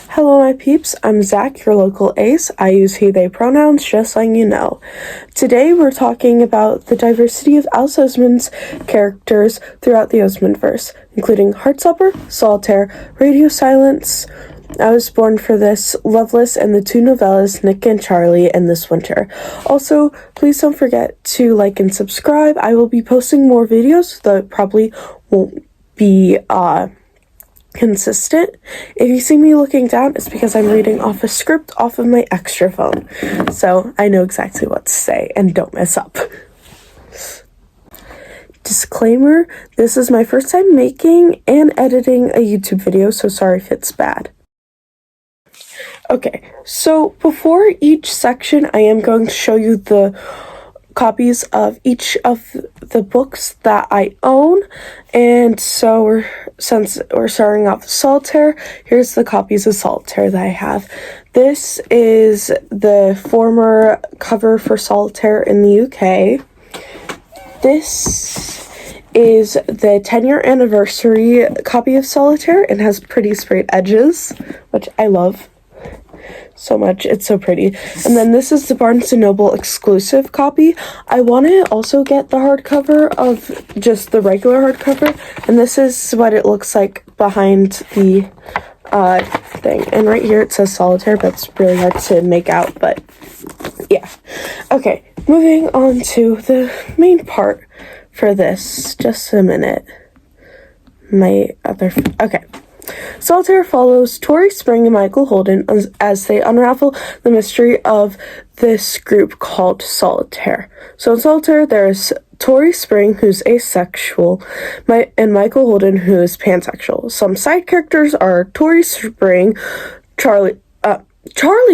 Hello my peeps, I'm Zach, your local ace. I use he, they pronouns, just letting you know. Today we're talking about the diversity of Alice Oseman's characters throughout the Osemanverse, including Heartstopper, Solitaire, Radio Silence, I Was Born for This, Loveless, and the two novellas, Nick and Charlie, and This Winter. Also, please don't forget to like and subscribe. I will be posting more videos that probably won't be, consistent. If you see me looking down, it's because I'm reading off a script off of my extra phone, so I know exactly what to say and don't mess up. Disclaimer, this is my first time making and editing a YouTube video, so sorry if it's bad. Okay, so before each section, I am going to show you the copies of each of the books that I own, and so since we're starting off with Solitaire, here's the copies of Solitaire that I have. This is the former cover for Solitaire in the UK. This is the 10-year anniversary copy of Solitaire and has pretty straight edges, which I love so much. It's so pretty. And then this is the Barnes & Noble exclusive copy. I want to also get the hardcover of just the regular hardcover, and this is what it looks like behind the thing. And right here it says Solitaire, but it's really hard to make out, but yeah. Okay, moving on to the main part for this. Just a minute. Okay. Solitaire follows Tori Spring and Michael Holden as they unravel the mystery of this group called Solitaire. So in Solitaire, there's Tori Spring, who's asexual, and Michael Holden, who is pansexual. Some side characters are Tori Spring, Charlie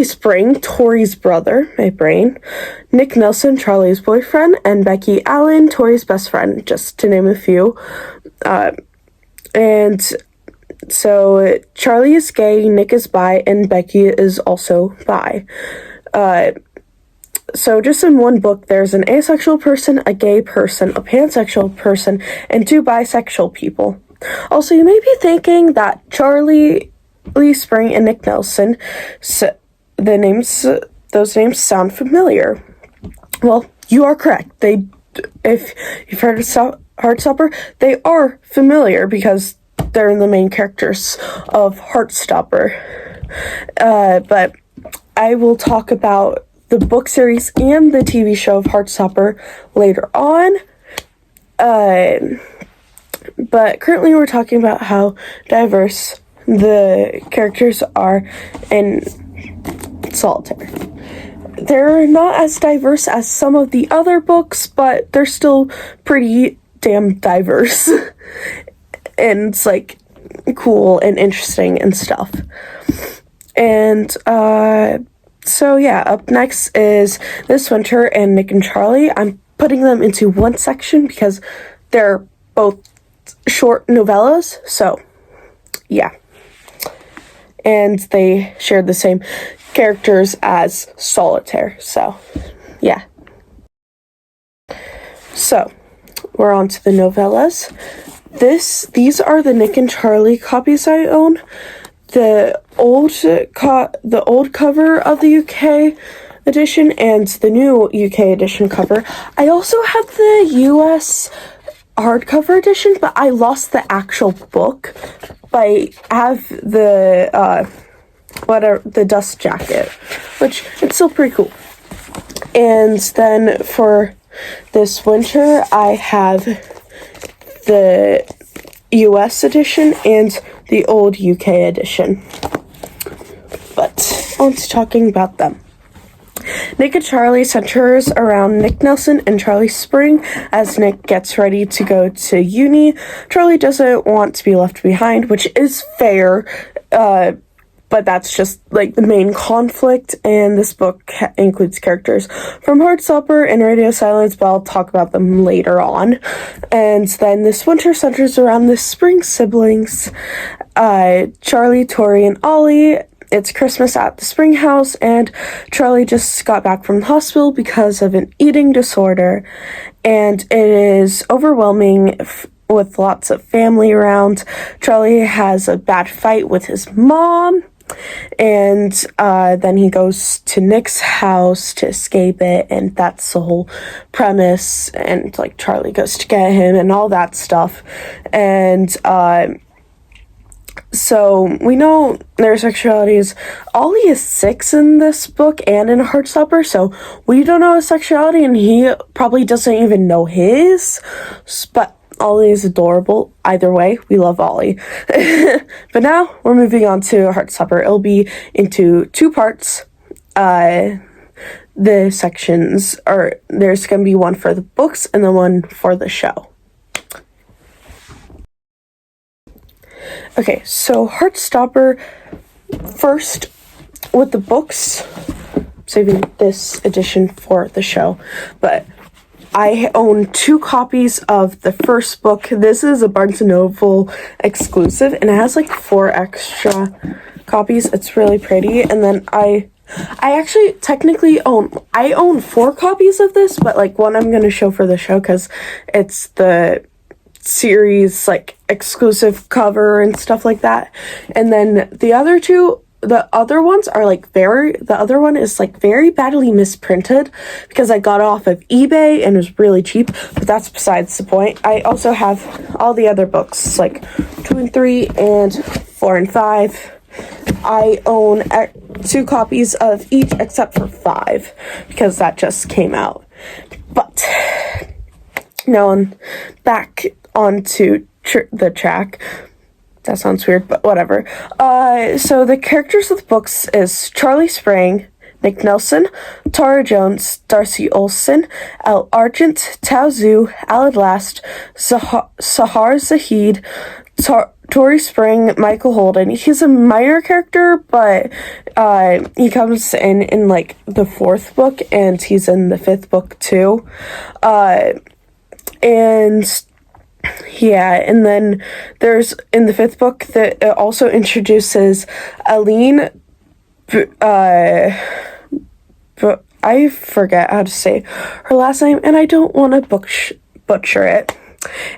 Spring, Tori's brother, my brain, Nick Nelson, Charlie's boyfriend, and Becky Allen, Tori's best friend, just to name a few. So Charlie is gay, Nick is bi, and Becky is also bi. So just in one book, there's an asexual person, a gay person, a pansexual person, and two bisexual people. Also, you may be thinking that Charlie Spring and Nick Nelson, those names sound familiar. Well, you are correct. If you've heard of Heartstopper, they are familiar because they're the main characters of Heartstopper. But I will talk about the book series and the TV show of Heartstopper later on. But currently we're talking about how diverse the characters are in Solitaire. They're not as diverse as some of the other books, but they're still pretty damn diverse. And it's like cool and interesting and stuff. And so yeah, up next is This Winter and Nick and Charlie. I'm putting them into one section because they're both short novellas, so yeah. And they share the same characters as Solitaire, so yeah. So we're on to the novellas. These are the Nick and Charlie copies I own. The old cover of the UK edition and the new UK edition cover. I also have the US hardcover edition, but I lost the actual book. But I have the the dust jacket, which it's still pretty cool. And then for This Winter, I have the US edition and the old UK edition. But on to talking about them. Nick and Charlie centers around Nick Nelson and Charlie Spring as Nick gets ready to go to uni. Charlie doesn't want to be left behind, which is fair, but that's just like the main conflict, and this book includes characters from Heartstopper and Radio Silence, but I'll talk about them later on. And then This Winter centers around the Spring siblings, Charlie, Tori, and Ollie, it's Christmas at the Spring House, and Charlie just got back from the hospital because of an eating disorder, and it is overwhelming with lots of family around. Charlie has a bad fight with his mom, and then he goes to Nick's house to escape it, and that's the whole premise, and like Charlie goes to get him and all that stuff. And so we know their sexualities. Ollie is 6 in this book and in Heartstopper, so we don't know his sexuality, and he probably doesn't even know his, but Ollie is adorable. Either way, we love Ollie. But now we're moving on to Heartstopper. It'll be into 2 parts. The sections are, there's going to be one for the books and then one for the show. Okay, so Heartstopper, first with the books, saving this edition for the show, but I own 2 copies of the first book. This is a Barnes & Noble exclusive, and it has like 4 extra copies. It's really pretty. And then I actually technically own 4 copies of this, but like one I'm going to show for the show because it's the series like exclusive cover and stuff like that. And then the other ones are like the other one is like very badly misprinted because I got it off of eBay and it was really cheap, but that's besides the point. I also have all the other books like 2 and 3 and 4 and 5. I own 2 copies of each except for 5 because that just came out. But now on back onto the track. That sounds weird, but whatever. So the characters of the books is Charlie Spring, Nick Nelson, Tara Jones, Darcy Olsen, Al Argent, Tao Zhu, Alad Last, Sahar Zahid, Tori Spring, Michael Holden. He's a minor character, but he comes in like the 4th book, and he's in the 5th book too. And yeah, and then there's in the 5th book that it also introduces Aline. I forget how to say her last name, and I don't want to butcher it.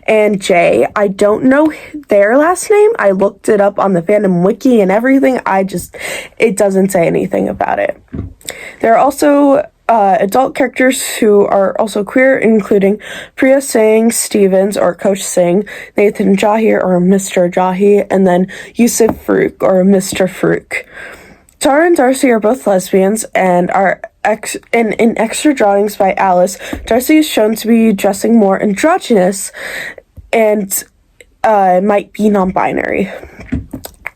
And Jay, I don't know their last name. I looked it up on the fandom wiki and everything. It doesn't say anything about it. There are also adult characters who are also queer, including Priya Singh Stevens or Coach Singh, Nathan Jahi or Mr. Jahi, and then Yusuf Farouk or Mr. Farouk. Tara and Darcy are both lesbians and are in extra drawings by Alice. Darcy is shown to be dressing more androgynous and might be non-binary.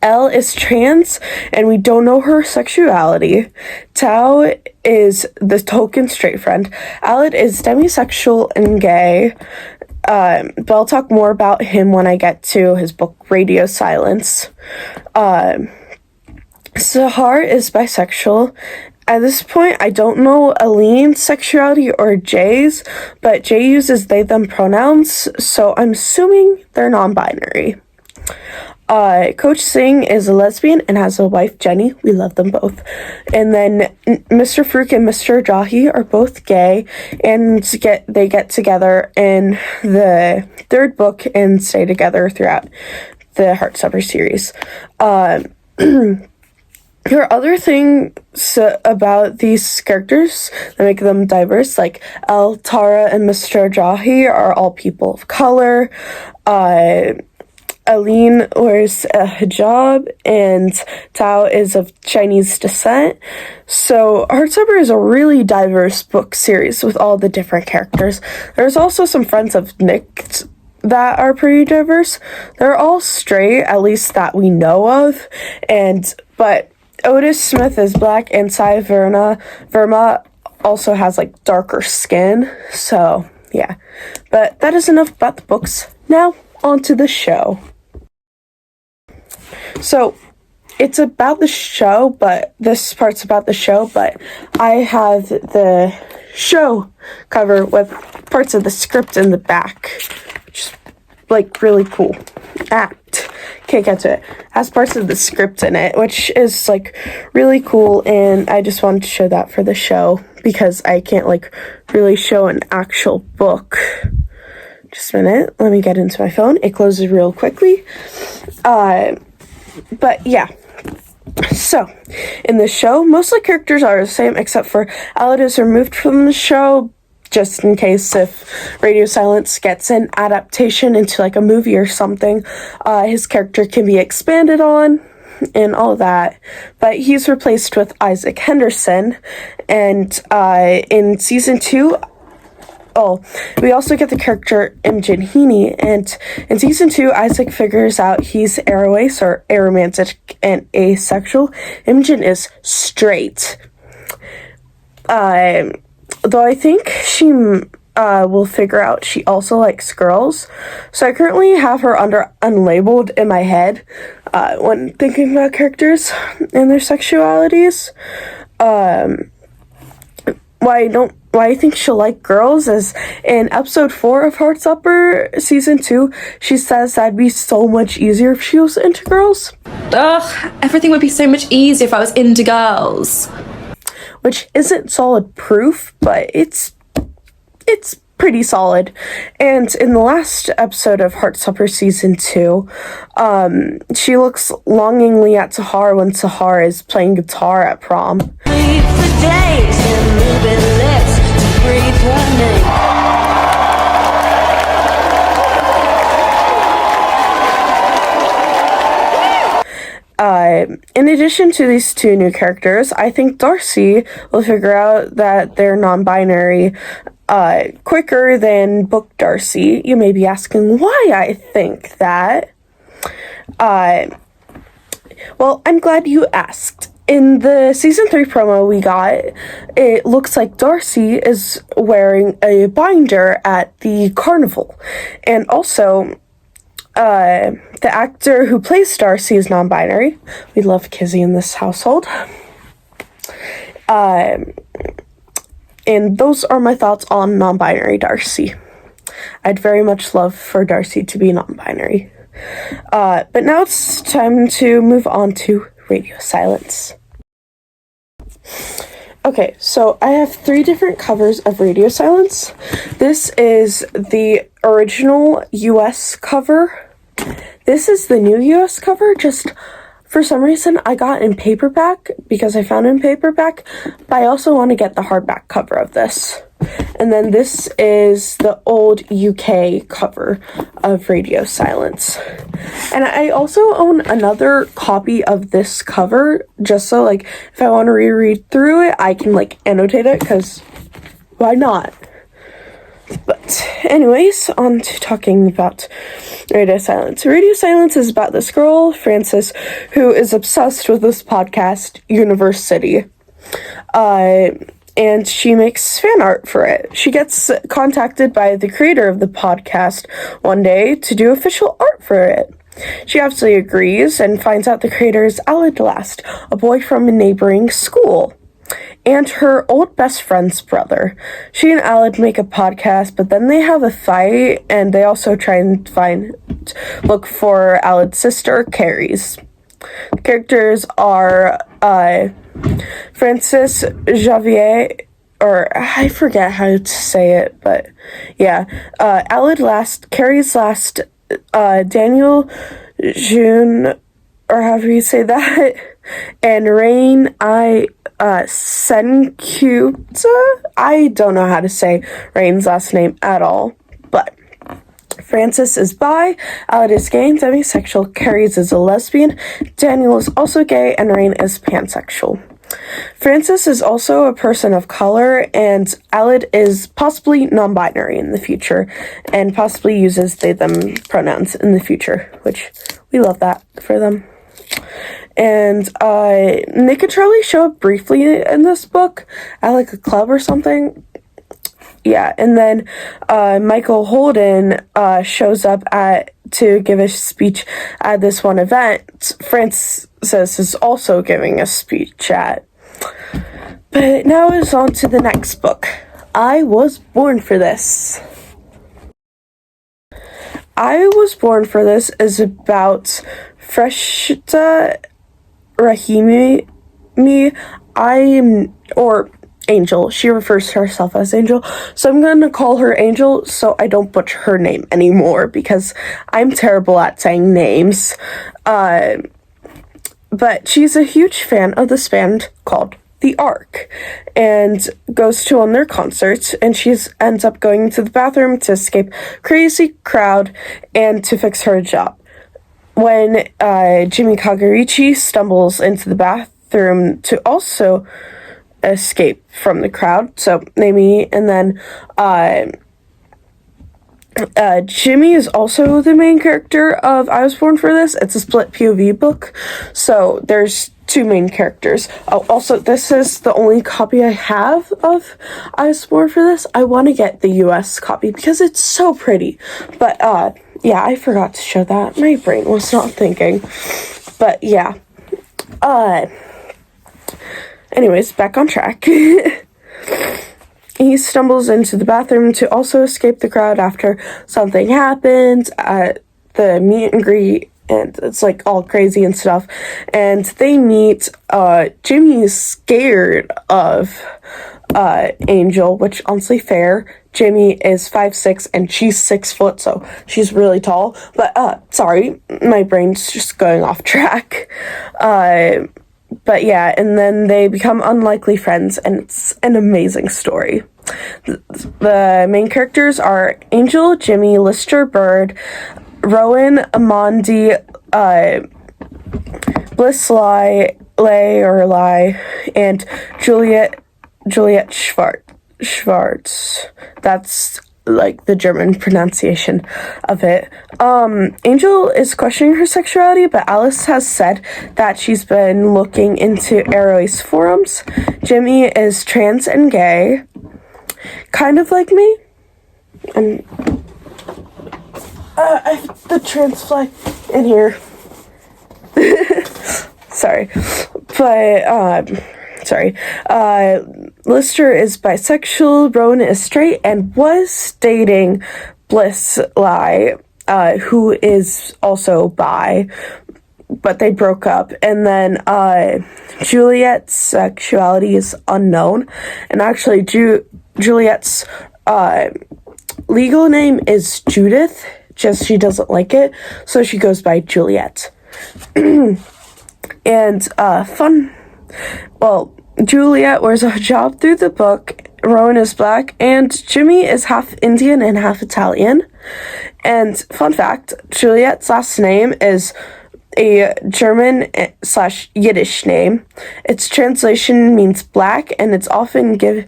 Elle is trans, and we don't know her sexuality. Tao is the token straight friend. Alad is demisexual and gay, but I'll talk more about him when I get to his book, Radio Silence. Sahar is bisexual. At this point, I don't know Aline's sexuality or Jay's, but Jay uses they, them pronouns, so I'm assuming they're non-binary. Coach Singh is a lesbian and has a wife, Jenny. We love them both. And then Mr. Farouk and Mr. Jahi are both gay, and they get together in the 3rd book and stay together throughout the Heartstopper series. There are other things about these characters that make them diverse, like El, Tara, and Mr. Jahi are all people of color. Aline wears a hijab, and Tao is of Chinese descent. So Heartstopper is a really diverse book series with all the different characters. There's also some friends of Nick that are pretty diverse. They're all straight, at least that we know of, but Otis Smith is black, and Sai Verma also has like darker skin. So yeah, but that is enough about the books. Now on to the show. So it's about the show, but this part's about the show, but I have the show cover with parts of the script in the back, which is like really cool. can't get to it. It has parts of the script in it, which is like really cool, and I just wanted to show that for the show because I can't like really show an actual book. Just a minute, let me get into my phone. It closes real quickly. But yeah. So, in the show, most of the characters are the same except for Alice is removed from the show just in case if Radio Silence gets an adaptation into like a movie or something, his character can be expanded on and all that. But he's replaced with Isaac Henderson, and in season 2, we also get the character Imogen Heaney, and in season 2, Isaac figures out he's aroace or aromantic and asexual. Imogen is straight. Though I think she will figure out she also likes girls. So I currently have her under unlabeled in my head when thinking about characters and their sexualities. Why I think she'll like girls is in episode 4 of Heartstopper season 2, she says that'd be so much easier if she was into girls. Ugh, everything would be so much easier if I was into girls. Which isn't solid proof, but it's pretty solid. And in the last episode of Heartstopper season 2, she looks longingly at Tahar when Tahar is playing guitar at prom. In addition to these two new characters, I think Darcy will figure out that they're non-binary quicker than Book Darcy. You may be asking why I think that. Well, I'm glad you asked. In the season 3 promo we got, it looks like Darcy is wearing a binder at the carnival. And also, the actor who plays Darcy is non-binary. We love Kizzy in this household. And those are my thoughts on non-binary Darcy. I'd very much love for Darcy to be non-binary. But now it's time to move on to Radio Silence. Okay, so I have 3 different covers of Radio Silence. This is the original US cover. This is the new US cover. Just for some reason I got in paperback because I found it in paperback, but I also want to get the hardback cover of this. And then this is the old UK cover of Radio Silence. And I also own another copy of this cover, just so, like, if I want to reread through it, I can, like, annotate it, because why not? But anyways, on to talking about Radio Silence. Radio Silence is about this girl, Frances, who is obsessed with this podcast, University. And she makes fan art for it. She gets contacted by the creator of the podcast one day to do official art for it. She absolutely agrees and finds out the creator is Loveless, a boy from a neighboring school, and her old best friend's brother. She and Alid make a podcast, but then they have a fight, and they also try and look for Alid's sister, Carrie's. The characters are Francis Javier, or I forget how to say it, but yeah, Alid last, Carrie's last, Daniel June, or however you say that, and Rain Senkuta. I don't know how to say Rain's last name at all, but Francis is bi, Alid is gay and demisexual, Carrie's is a lesbian, Daniel is also gay, and Rain is pansexual. Francis is also a person of color, and Alid is possibly non-binary in the future, and possibly uses they/them pronouns in the future, which we love that for them. And Nick and Charlie show up briefly in this book at like a club or something. Yeah, and then Michael Holden shows up to give a speech at this one event. Francis is also giving a speech at. But now it's on to the next book. I Was Born for This. I Was Born for This is about Freshta Rahimi, or Angel. She refers to herself as Angel, so I'm gonna call her Angel so I don't butcher her name anymore because I'm terrible at saying names. But she's a huge fan of this band called The Ark and goes to one of their concerts, and she ends up going to the bathroom to escape crazy crowd and to fix her job. When Jimmy Kagurichi stumbles into the bathroom to also escape from the crowd, so they meet, and then Jimmy is also the main character of I Was Born for This. It's a split POV book, so there's two main characters. Oh, also, this is the only copy I have of I Was Born for This. I want to get the US copy because it's so pretty, but yeah, I forgot to show that. My brain was not thinking, but yeah. Anyways, back on track. He stumbles into the bathroom to also escape the crowd after something happens at the meet and greet, and it's like all crazy and stuff. And they meet. Jimmy's scared of Angel, which honestly fair. Jimmy is 5'6" and she's 6 foot, so she's really tall. But sorry, my brain's just going off track. But yeah, and then they become unlikely friends, and it's an amazing story. The main characters are Angel, Jimmy, Lister, Bird, Rowan, Amandi, Bliss, Lai, and Juliet Schwartz. That's like the German pronunciation of it. Angel is questioning her sexuality, but Alice has said that she's been looking into Airways forums. Jimmy is trans and gay, kind of like me. And I have the trans flag in here. Sorry, but Lister is bisexual, Rowan is straight, and was dating Bliss Lai, who is also bi, but they broke up. And then Juliet's sexuality is unknown, and actually Juliet's legal name is Judith, just she doesn't like it, so she goes by Juliet. And Juliet wears a hijab through the book, Rowan is black, and Jimmy is half Indian and half Italian. And fun fact, Juliet's last name is a German/Yiddish name. Its translation means black, and it's often given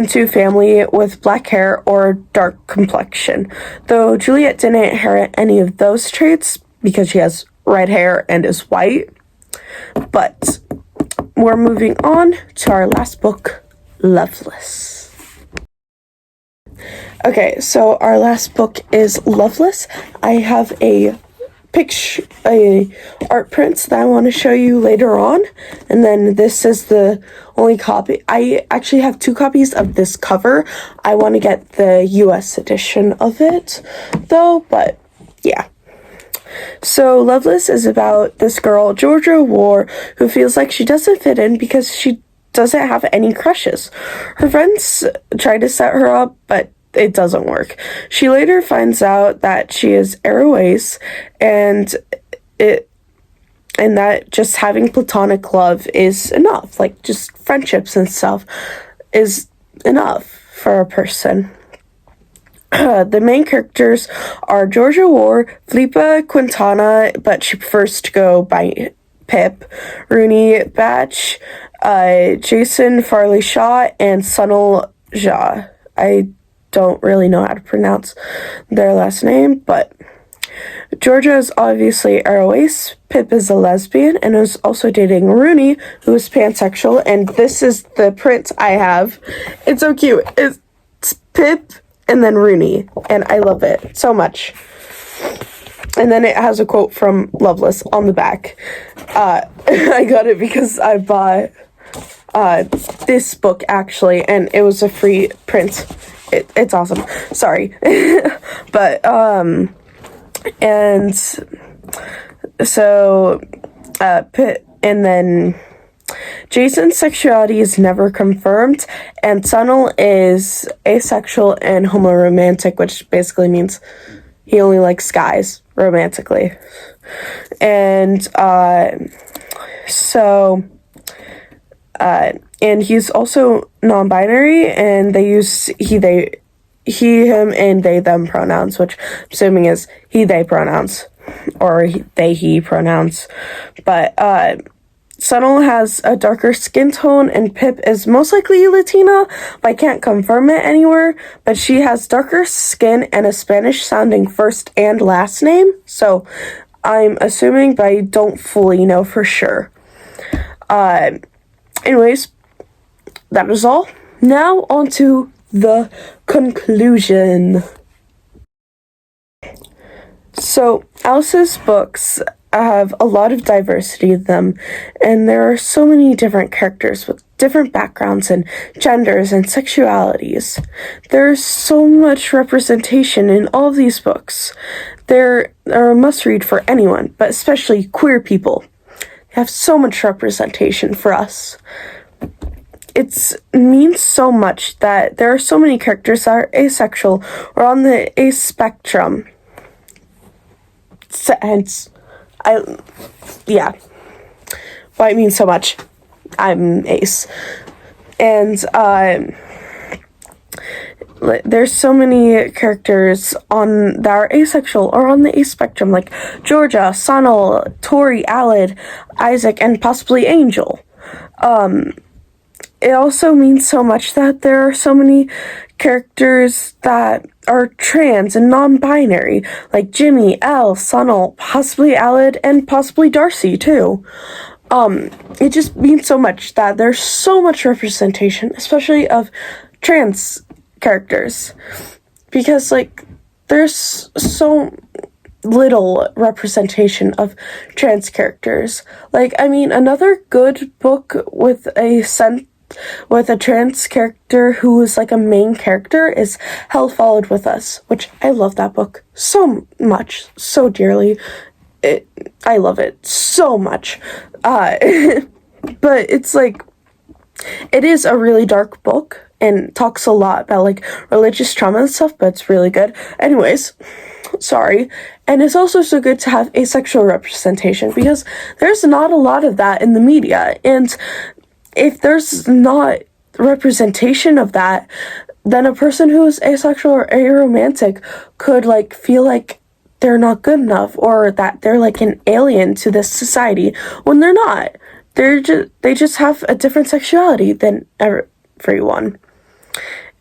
to family with black hair or dark complexion. Though Juliet didn't inherit any of those traits because she has red hair and is white. But we're moving on to our last book, Loveless. Okay, so our last book is Loveless. I have a art prints that I want to show you later on, and then this is the only copy. I actually have 2 copies of this cover. I want to get the US edition of it though, but yeah. So Loveless is about this girl, Georgia War, who feels like she doesn't fit in because she doesn't have any crushes. Her friends try to set her up, but it doesn't work. She later finds out that she is Airways, and that just having platonic love is enough. Like, just friendships and stuff is enough for a person. The main characters are Georgia War, Flipa Quintana, but she prefers to go by Pip, Rooney Batch, Jason Farley Shaw, and Sunil Jha. I don't really know how to pronounce their last name, but Georgia is obviously Airways, Pip is a lesbian, and is also dating Rooney, who is pansexual, and this is the print I have. It's so cute. It's Pip and then Rooney, and I love it so much. And then it has a quote from Loveless on the back. I got it because I bought this book, actually, and it was a free print. It's awesome. Sorry. But, and so, and then Jason's sexuality is never confirmed, and Sunil is asexual and homoromantic, which basically means he only likes guys romantically. And, and he's also non-binary, and they use he, him, and they, them pronouns, which I'm assuming is he, they pronouns, or they, he pronouns. But, Sunil has a darker skin tone, and Pip is most likely Latina, but I can't confirm it anywhere. But she has darker skin and a Spanish-sounding first and last name, so I'm assuming, but I don't fully know for sure. Anyways, that is all. Now on to the conclusion. So, Alice's books have a lot of diversity in them, and there are so many different characters with different backgrounds and genders and sexualities. There's so much representation in all of these books. They're a must-read for anyone, but especially queer people. They have so much representation for us. It means so much that there are so many characters that are asexual or on the ace spectrum. Hence, why it means so much. I'm ace. And, there's so many characters that are asexual or on the ace spectrum, like Georgia, Sunil, Tori, Alid, Isaac, and possibly Angel. It also means so much that there are so many characters that are trans and non-binary, like Jimmy, Elle, Sunil, possibly Alid, and possibly Darcy, too. It just means so much that there's so much representation, especially of trans characters, because, like, there's so little representation of trans characters. Like, I mean, another good book with a trans character who is like a main character is Hell Followed With Us, which I love that book so much, so dearly. I love it so much. But it's like, it is a really dark book and talks a lot about like religious trauma and stuff, but it's really good. Anyways, sorry. And it's also so good to have asexual representation, because there's not a lot of that in the media, and if there's not representation of that, then a person who is asexual or aromantic could like feel like they're not good enough, or that they're like an alien to this society, when they're not. They just have a different sexuality than everyone.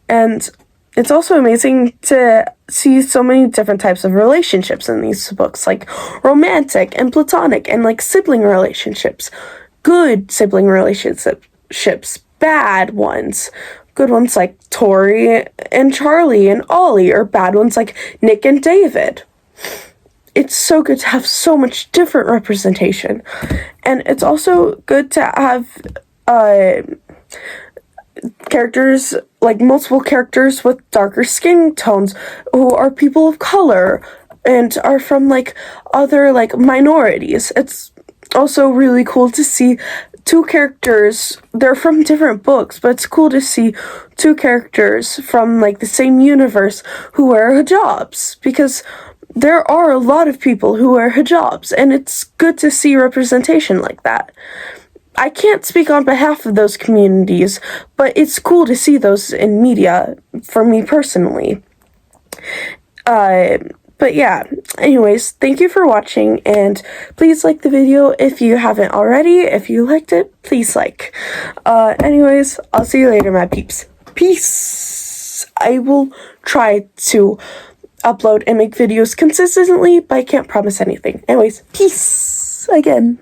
And it's also amazing to see so many different types of relationships in these books, like romantic and platonic and like sibling relationships. Good sibling relationships, bad ones. Good ones like Tori and Charlie and Ollie, or bad ones like Nick and David. It's so good to have so much different representation. And it's also good to have characters, like multiple characters with darker skin tones who are people of color and are from like other like minorities. It's also really cool to see two characters, they're from different books, but it's cool to see two characters from like the same universe who wear hijabs, because there are a lot of people who wear hijabs, and it's good to see representation like that. I can't speak on behalf of those communities, but it's cool to see those in media, for me personally. But yeah, anyways, thank you for watching, and please like the video if you haven't already. If you liked it, please like. Anyways, I'll see you later, my peeps. Peace! I will try to upload and make videos consistently, but I can't promise anything. Anyways, peace again.